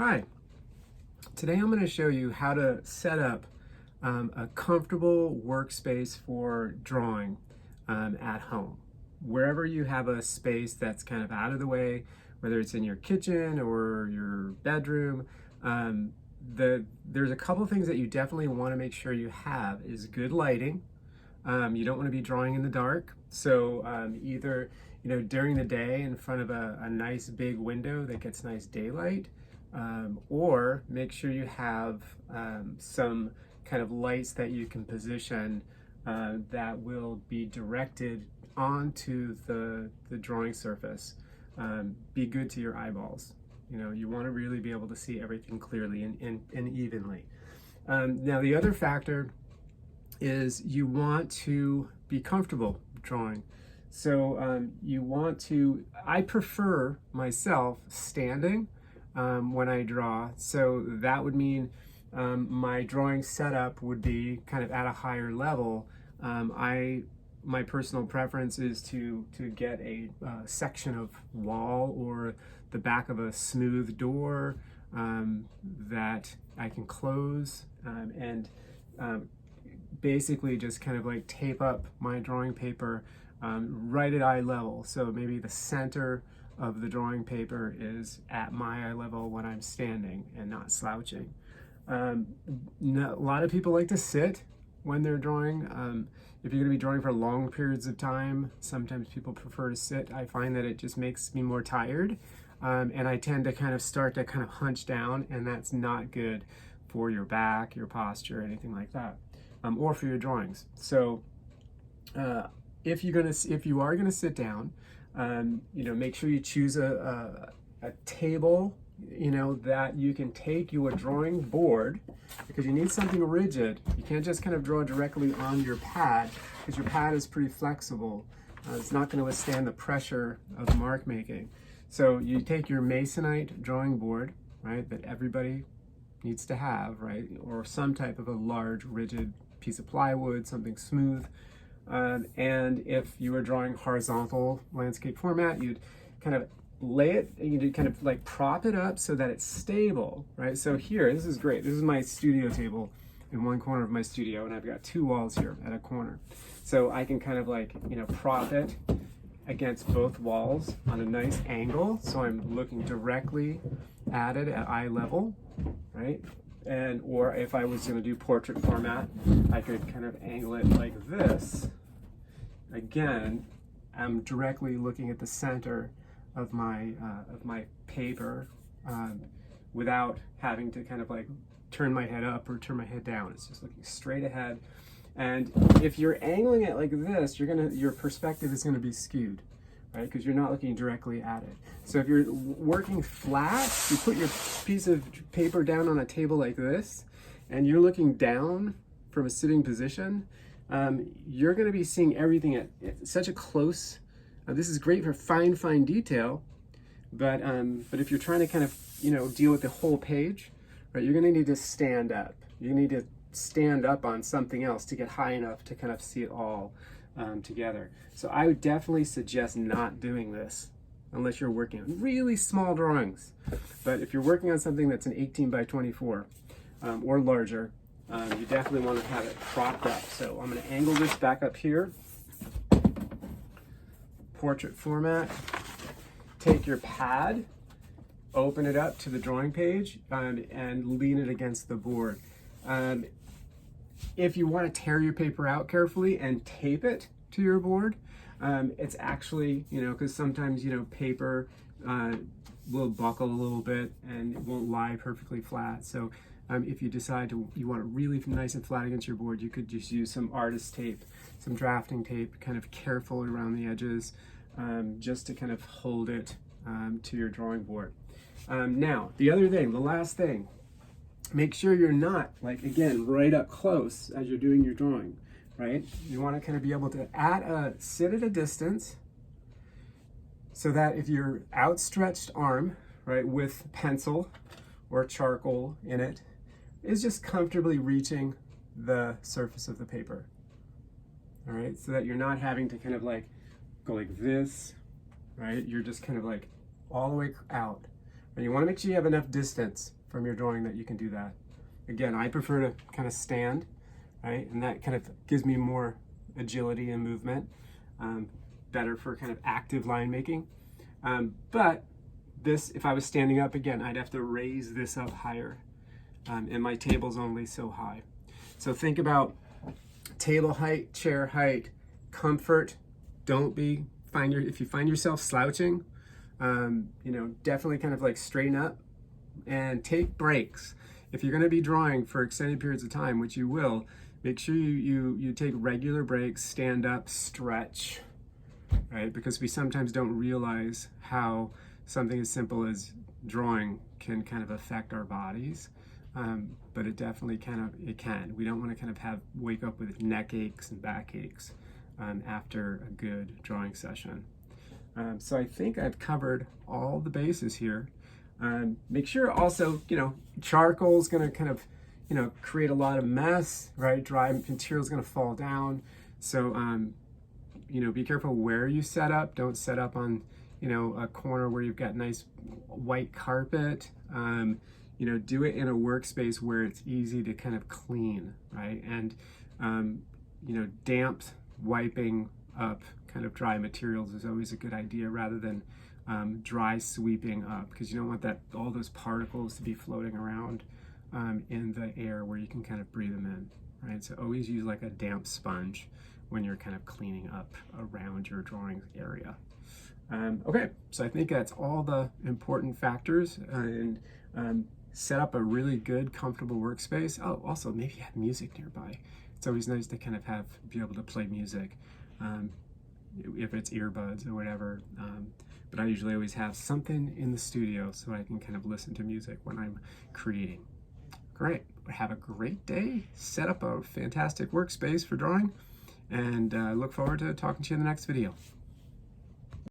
Hi, today I'm going to show you how to set up a comfortable workspace for drawing at home. Wherever you have a space that's kind of out of the way, whether it's in your kitchen or your bedroom, there's a couple things that you definitely want to make sure you have is good lighting. You don't want to be drawing in the dark, so either during the day in front of a nice big window that gets nice daylight, or make sure you have some kind of lights that you can position that will be directed onto the drawing surface. Be good to your eyeballs. You want to really be able to see everything clearly and evenly. Now the other factor is you want to be comfortable drawing. So I prefer myself standing when I draw. So that would mean my drawing setup would be kind of at a higher level. My personal preference is to get a section of wall or the back of a smooth door that I can close and basically just kind of like tape up my drawing paper right at eye level. So maybe the center of the drawing paper is at my eye level when I'm standing and not slouching. A lot of people like to sit when they're drawing. If you're going to be drawing for long periods of time, sometimes people prefer to sit. I find that it just makes me more tired, and I tend to kind of start to kind of hunch down, and that's not good for your back, your posture, anything like that, or for your drawings. So if you are gonna sit down, make sure you choose a table, that you can take your drawing board, because you need something rigid. You can't just kind of draw directly on your pad, because your pad is pretty flexible. It's not going to withstand the pressure of mark making. So you take your Masonite drawing board, right, that everybody needs to have, right, or some type of a large rigid piece of plywood, something smooth. And if you were drawing horizontal landscape format, you'd kind of lay it, and you'd kind of like prop it up so that it's stable, right? So here, this is great. This is my studio table in one corner of my studio, and I've got two walls here at a corner. So I can kind of like, prop it against both walls on a nice angle. So I'm looking directly at it at eye level, right? Or if I was going to do portrait format, I could kind of angle it like this. Again, I'm directly looking at the center of my paper without having to kind of like turn my head up or turn my head down. It's just looking straight ahead. And if you're angling it like this, your perspective is gonna be skewed, right? Because you're not looking directly at it. So if you're working flat, you put your piece of paper down on a table like this, and you're looking down from a sitting position, you're going to be seeing everything at such a close. This is great for fine detail, but if you're trying to kind of deal with the whole page, right, you're going to need to stand up. You need to stand up on something else to get high enough to kind of see it all together. So I would definitely suggest not doing this unless you're working on really small drawings. But if you're working on something that's an 18 by 24 or larger, you definitely want to have it propped up. So I'm going to angle this back up here. Portrait format. Take your pad, open it up to the drawing page, and lean it against the board. If you want to tear your paper out carefully and tape it to your board, it's actually, because sometimes, paper will buckle a little bit and it won't lie perfectly flat. So if you decide you want it really nice and flat against your board, you could just use some artist tape, some drafting tape, kind of careful around the edges, just to kind of hold it to your drawing board. Now, the last thing, make sure you're not, like, again, right up close as you're doing your drawing, right? You want to kind of be able to sit at a distance so that if your outstretched arm, right, with pencil or charcoal in it, is just comfortably reaching the surface of the paper, all right? So that you're not having to kind of like go like this, right? You're just kind of like all the way out, And you want to make sure you have enough distance from your drawing that you can do that. Again, I prefer to kind of stand, right? And that kind of gives me more agility and movement, better for kind of active line making. But this, if I was standing up again, I'd have to raise this up higher. And my table's only so high. So think about table height, chair height, comfort. Don't be, if you find yourself slouching, definitely kind of like straighten up and take breaks. If you're going to be drawing for extended periods of time, which you will, make sure you take regular breaks, stand up, stretch, right? Because we sometimes don't realize how something as simple as drawing can kind of affect our bodies. But it definitely can. We don't want to kind of wake up with neck aches and back aches after a good drawing session. So I think I've covered all the bases here. Make sure also, charcoal is going to kind of, create a lot of mess, right? Dry material is going to fall down. So, be careful where you set up. Don't set up on, a corner where you've got nice white carpet. Do it in a workspace where it's easy to kind of clean, right? And, damp wiping up kind of dry materials is always a good idea rather than dry sweeping up, because you don't want all those particles to be floating around in the air where you can kind of breathe them in, right? So always use like a damp sponge when you're kind of cleaning up around your drawing area. Okay, so I think that's all the important factors, and set up a really good, comfortable workspace. Oh, also maybe have music nearby. It's always nice to kind of be able to play music, if it's earbuds or whatever. But I usually always have something in the studio so I can kind of listen to music when I'm creating. Great, have a great day. Set up a fantastic workspace for drawing, and I look forward to talking to you in the next video.